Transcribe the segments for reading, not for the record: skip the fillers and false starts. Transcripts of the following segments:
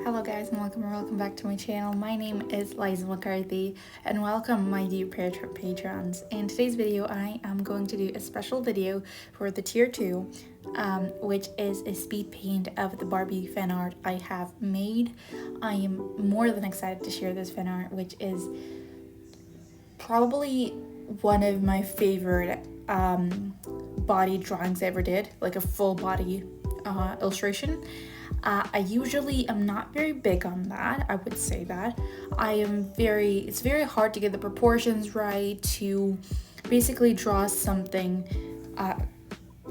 Hello guys and welcome back to my channel. My name is Liza McCarthy and welcome my dear patrons. In today's video I am going to do a special video for the tier 2 which is a speed paint of the Barbie fan art I have made. I am more than excited to share this fan art, which is probably one of my favorite body drawings I ever did, like a full body illustration. I usually am not very big on that, I would say that. It's very hard to get the proportions right, to basically draw something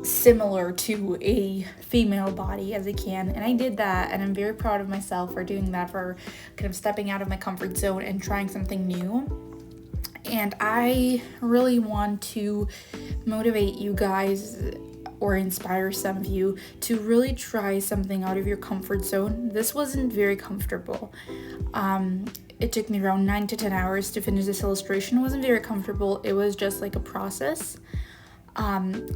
similar to a female body as I can, and I did that, and I'm very proud of myself for doing that, for kind of stepping out of my comfort zone and trying something new. And I really want to motivate you guys or inspire some of you to really try something out of your comfort zone. This wasn't very comfortable. It took me around 9 to 10 hours to finish this illustration. It wasn't very comfortable. It was just like a process.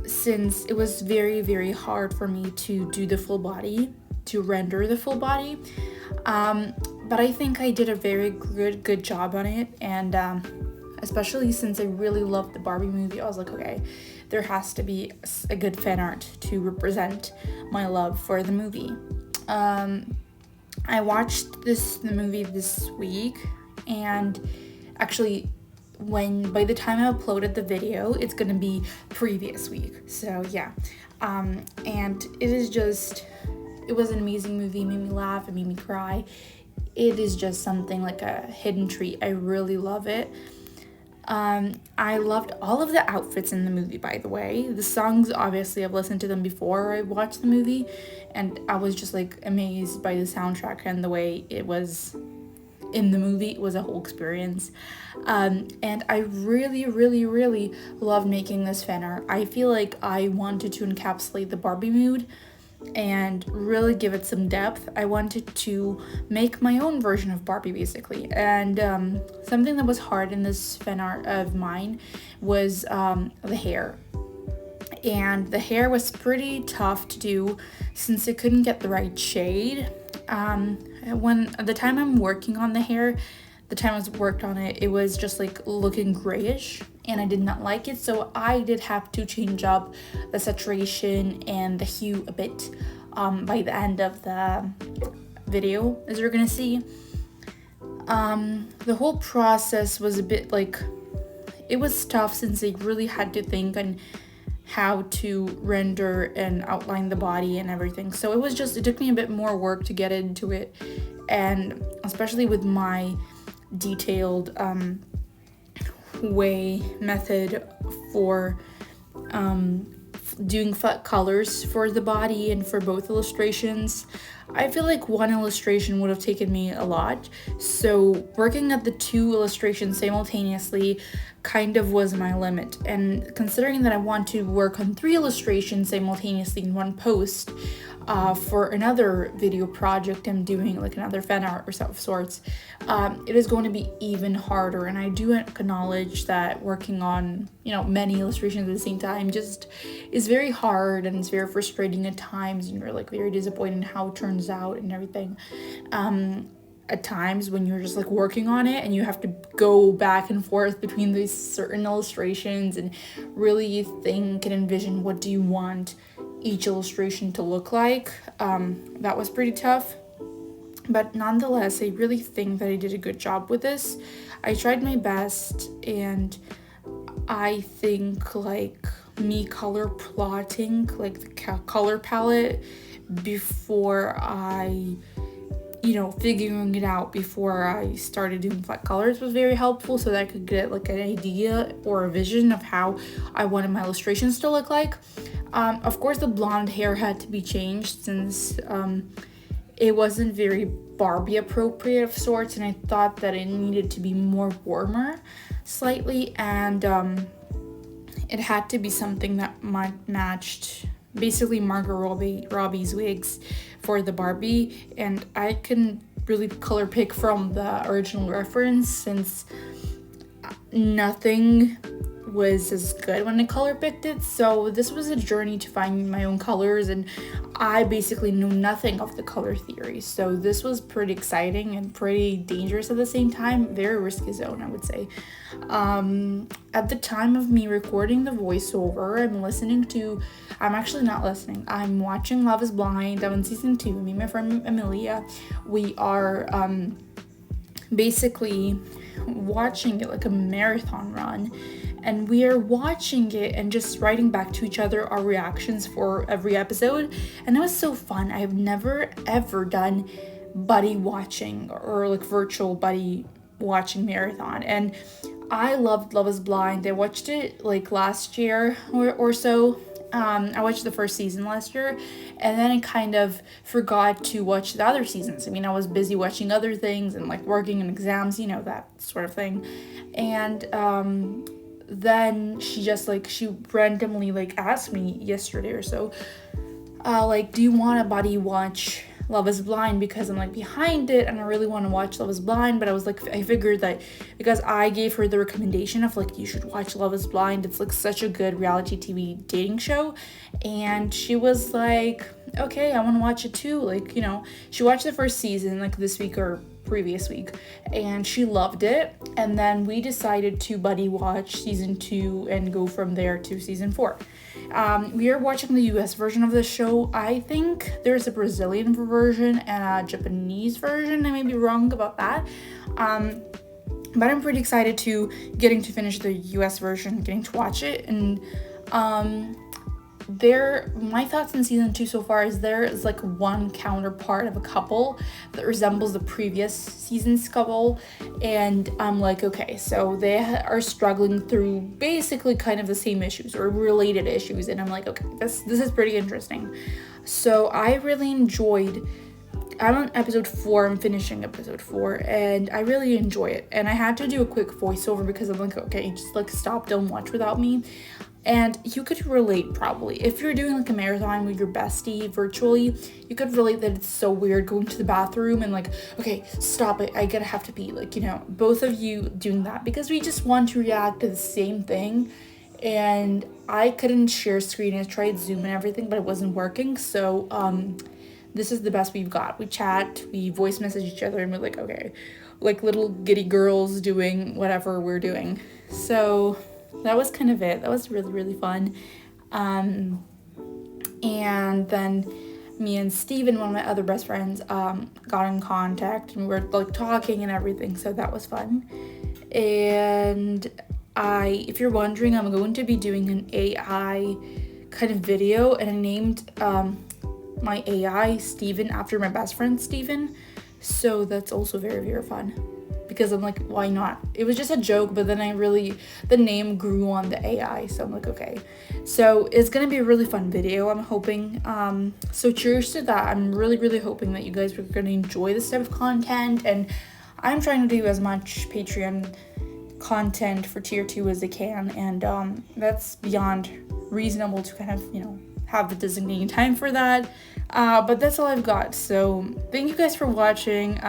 Since it was very hard for me to do the full body, to render the full body. But I think I did a very good job on it, and especially since I really loved the Barbie movie, I was like, okay, there has to be a good fan art to represent my love for the movie. I watched the movie this week, and actually by the time I uploaded the video, it's gonna be previous week. So yeah, and it was an amazing movie. It made me laugh, it made me cry. It is just something like a hidden treat. I really love it. I loved all of the outfits in the movie, by the way. The songs, obviously, I've listened to them before I watched the movie, and I was just like amazed by the soundtrack and the way it was in the movie. It was a whole experience. And I really loved making this fan art. I feel like I wanted to encapsulate the Barbie mood and really give it some depth. I wanted to make my own version of Barbie, basically. And something that was hard in this fan art of mine was the hair. And the hair was pretty tough to do since it couldn't get the right shade. When the time I'm working on the hair, the time I worked on it, it was just like looking grayish, and I did not like it, so I did have to change up the saturation and the hue a bit by the end of the video, as you're gonna see. The whole process was a bit like, it was tough since I really had to think on how to render and outline the body and everything. So it took me a bit more work to get into it, and especially with my detailed method for doing flat colors for the body and for both illustrations. I feel like one illustration would have taken me a lot, so working at the two illustrations simultaneously kind of was my limit. And considering that I want to work on 3 illustrations simultaneously in one post for another video project I'm doing, like another fan art or of sorts, it is going to be even harder. And I do acknowledge that working on many illustrations at the same time just is very hard, and it's very frustrating at times, and you're like very disappointed in how it turns out and everything. At times when you're just like working on it and you have to go back and forth between these certain illustrations and really think and envision what do you want each illustration to look like, that was pretty tough. But nonetheless, I really think that I did a good job with this. I tried my best, and I think like me color plotting like the color palette before I figuring it out before I started doing flat colors was very helpful, so that I could get like an idea or a vision of how I wanted my illustrations to look like. Of course, the blonde hair had to be changed since it wasn't very Barbie appropriate of sorts, and I thought that it needed to be more warmer slightly, and it had to be something that matched basically Margot Robbie's wigs for the Barbie. And I couldn't really color pick from the original reference since nothing was as good when I color picked it. So this was a journey to find my own colors, and I basically knew nothing of the color theory. So this was pretty exciting and pretty dangerous at the same time. Very risky zone, I would say. At the time of me recording the voiceover, I'm actually not listening. I'm watching Love is Blind. I'm in season 2. Me and my friend Amelia, we are basically watching it like a marathon run, and we are watching it and just writing back to each other our reactions for every episode, and it was so fun. I've never ever done buddy watching or like virtual buddy watching marathon, and I loved Love is Blind. I watched it like last year or so. I watched the first season last year, and then I kind of forgot to watch the other seasons. I mean, I was busy watching other things and like working on exams, that sort of thing. And then she randomly like asked me yesterday or so, like, do you want a buddy watch Love is Blind, because I'm like behind it and I really want to watch Love is Blind. But I was like, I figured that because I gave her the recommendation of like, you should watch Love is Blind, it's like such a good reality TV dating show, and she was like, okay, I want to watch it too. Like, she watched the first season like this week or previous week, and she loved it. And then we decided to buddy watch season 2 and go from there to season 4. We are watching the US version of the show. I think there's a Brazilian version and a Japanese version. I may be wrong about that. But I'm pretty excited to getting to finish the US version, getting to watch it. And my thoughts in season 2 so far is there is like one counterpart of a couple that resembles the previous season's couple, and I'm like, okay, so they are struggling through basically kind of the same issues or related issues, and I'm like, okay, this is pretty interesting. So I really enjoyed. I'm on episode 4, I'm finishing episode 4, and I really enjoy it. And I had to do a quick voiceover because I'm like, okay, just like stop, don't watch without me. And you could relate probably. If you're doing like a marathon with your bestie virtually, you could relate that it's so weird going to the bathroom and like, okay, stop it, I gotta have to pee. Like, both of you doing that because we just want to react to the same thing. And I couldn't share screen. I tried Zoom and everything, but it wasn't working. So this is the best we've got. We chat, we voice message each other, and we're like, okay, like little giddy girls doing whatever we're doing. So that was kind of it. That was really, really fun. And then me and Steven, one of my other best friends, got in contact, and we were like talking and everything. So that was fun. And if you're wondering, I'm going to be doing an AI kind of video, and I named my AI Steven after my best friend Steven. So that's also very, very fun. Because I'm like, why not? It was just a joke, but then the name grew on the AI, so I'm like, okay. So it's gonna be a really fun video, I'm hoping. So cheers to that. I'm really, really hoping that you guys are gonna enjoy this type of content, and I'm trying to do as much Patreon content for tier 2 as I can, and that's beyond reasonable to kind of, have the designated time for that. But that's all I've got. So thank you guys for watching.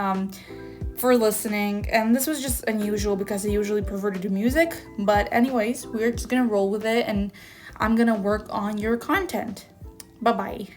For listening, and this was just unusual because I usually prefer to do music, but anyways, we're just gonna roll with it, and I'm gonna work on your content. Bye bye.